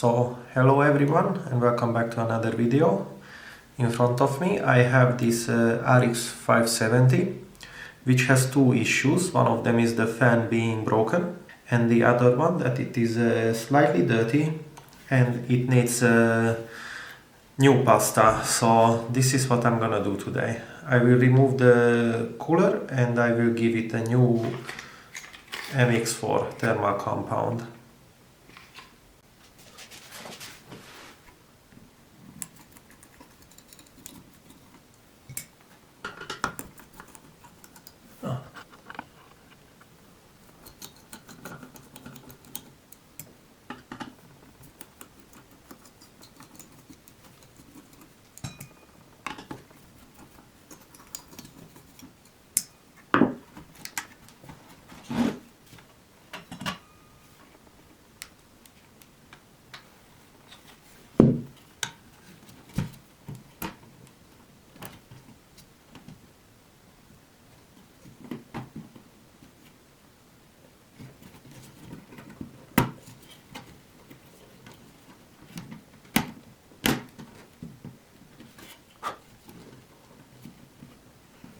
So hello everyone and welcome back to another video. In front of me I have this RX 570 which has two issues. One of them is the fan being broken and the other one that it is slightly dirty and it needs new pasta. So this is what I'm gonna do today. I will remove the cooler and I will give it a new MX4 thermal compound.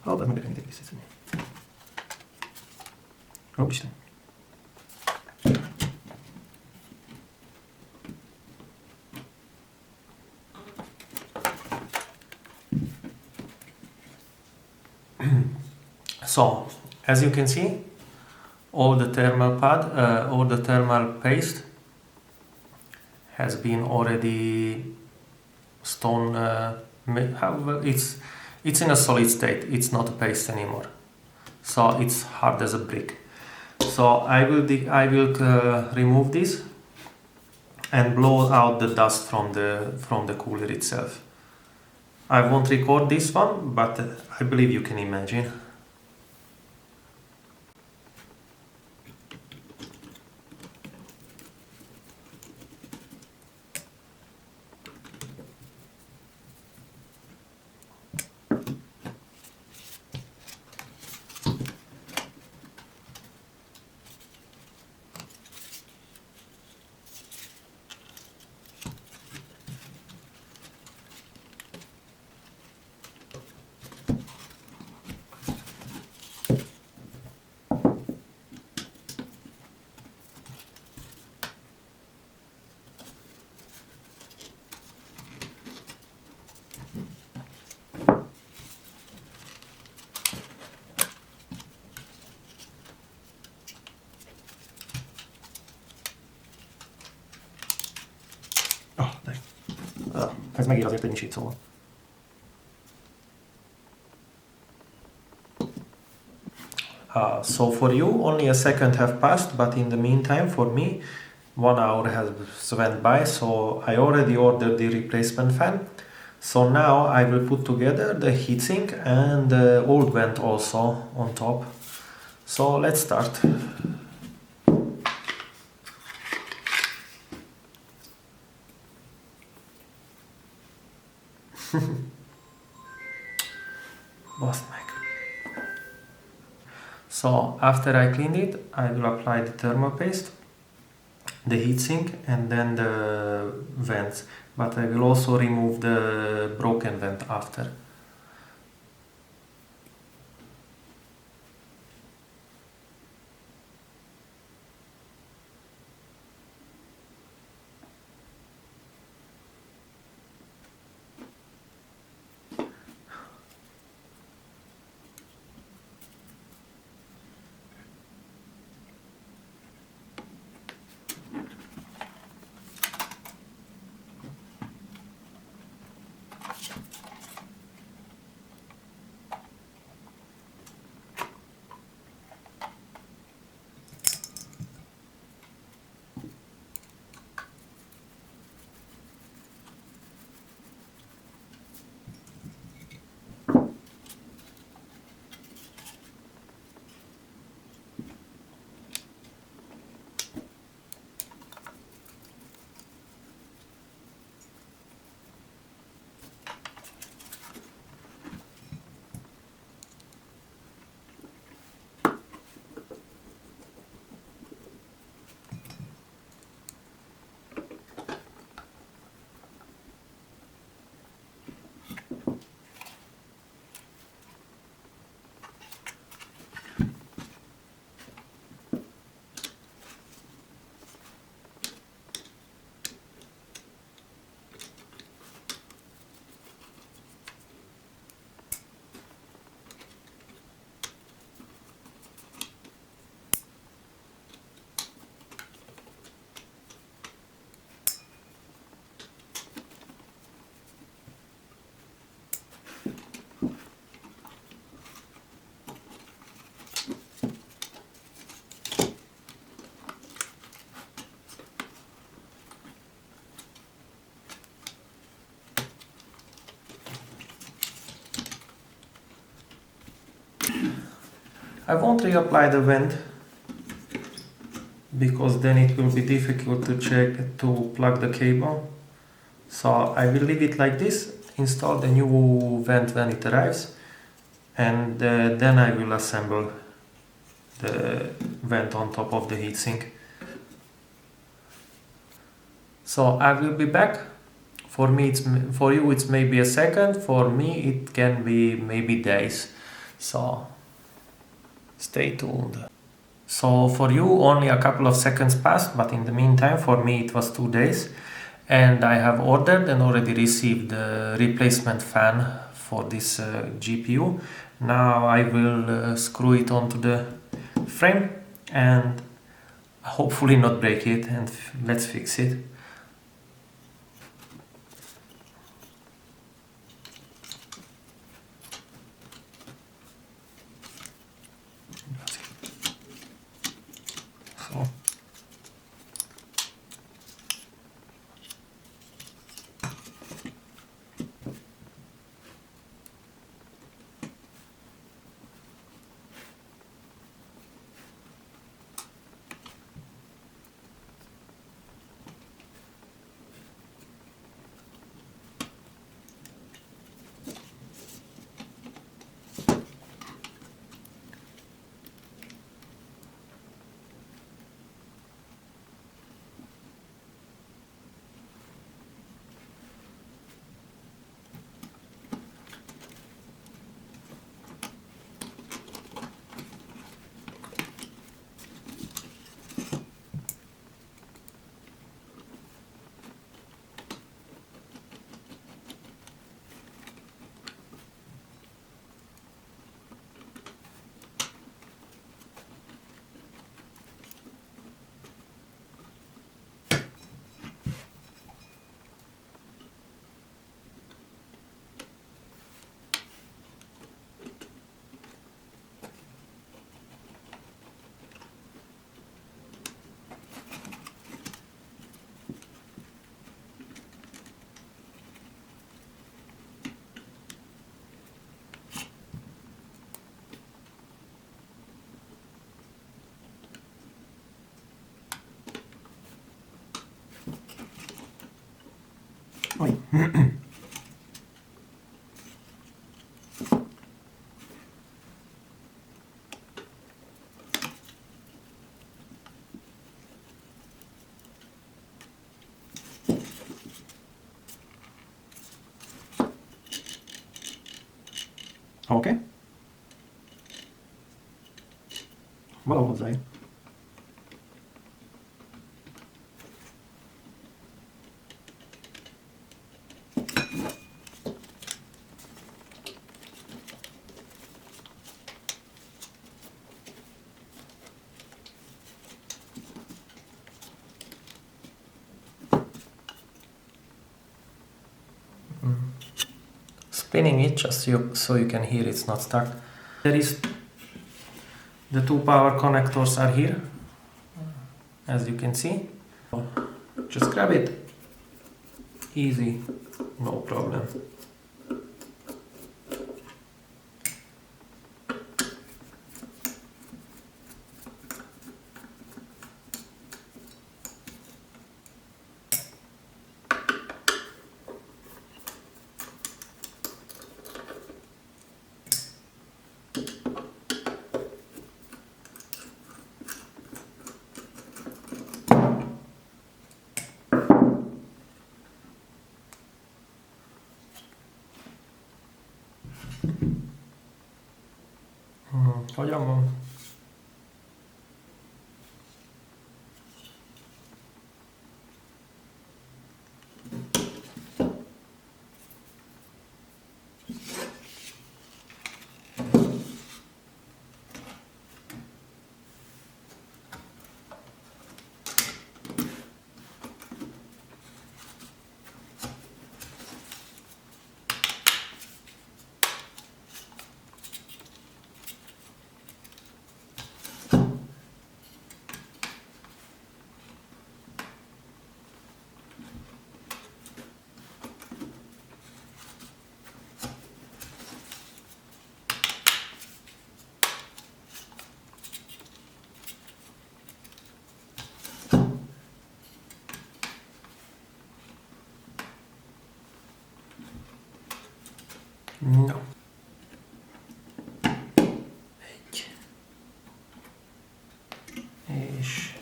Al ben mi denemek istedim? Hop işte. So, as you can see, all the thermal pad, all the thermal paste has been already stone. However, it's in a solid state. It's not a paste anymore, so it's hard as a brick. So I will remove this and blow out the dust from the cooler itself. I won't record this one, but I believe you can imagine. Ez megér azért egy misit, szóval. So for you, only a second have passed, but in the meantime, for me, 1 hour has went by, so I already ordered the replacement fan. So now I will put together the heatsink and the old vent also on top. So let's start. Lost mic. So after I cleaned it, I will apply the thermal paste, the heatsink and then the vents, but I will also remove the broken vent after. I won't reapply the vent because then it will be difficult to plug the cable. So I will leave it like this, install the new vent when it arrives, and then I will assemble the vent on top of the heatsink. So I will be back. For you it's maybe a second, for me it can be maybe days. So stay tuned. So for you only a couple of seconds passed, but in the meantime for me it was 2 days, and I have ordered and already received the replacement fan for this GPU. Now I will screw it onto the frame and hopefully not break it, and let's fix it. So. Oi. Oké. Valahol hozzájuk. Spinning it just so you can hear it's not stuck. There is the 2 power connectors are here, as you can see. Just grab it, easy, no problem. Hogyan van? No. És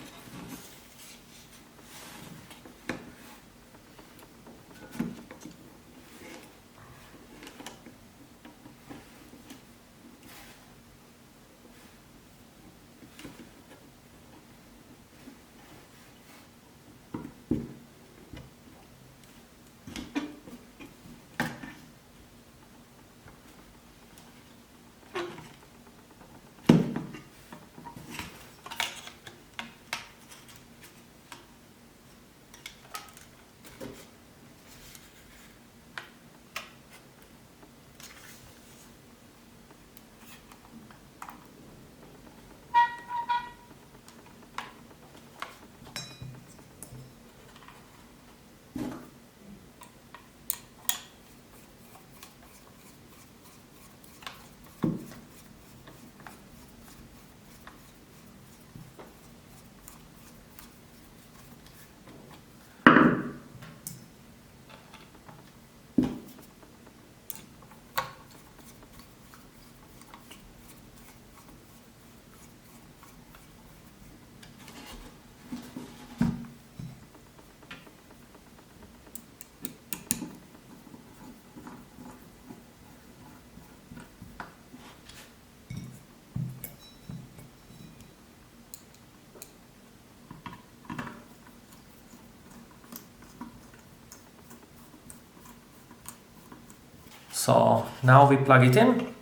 so now we plug it in.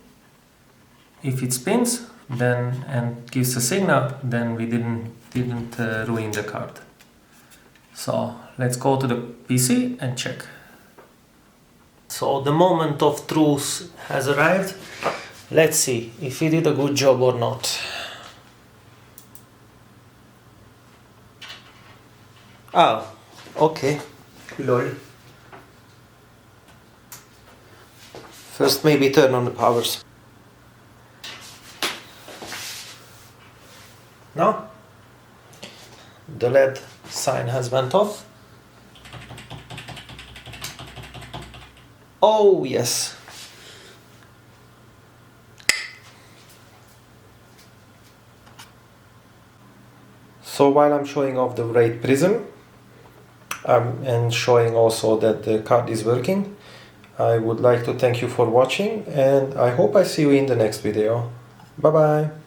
If it spins then and gives a signal, then we didn't ruin the card. So let's go to the PC and check. So the moment of truth has arrived. Let's see if he did a good job or not. Ah, okay. Lol. First maybe turn on the powers. Now the LED sign has went off. Oh yes. So while I'm showing off the Wraith Prism and showing also that the card is working, I would like to thank you for watching, and I hope I see you in the next video. Bye bye.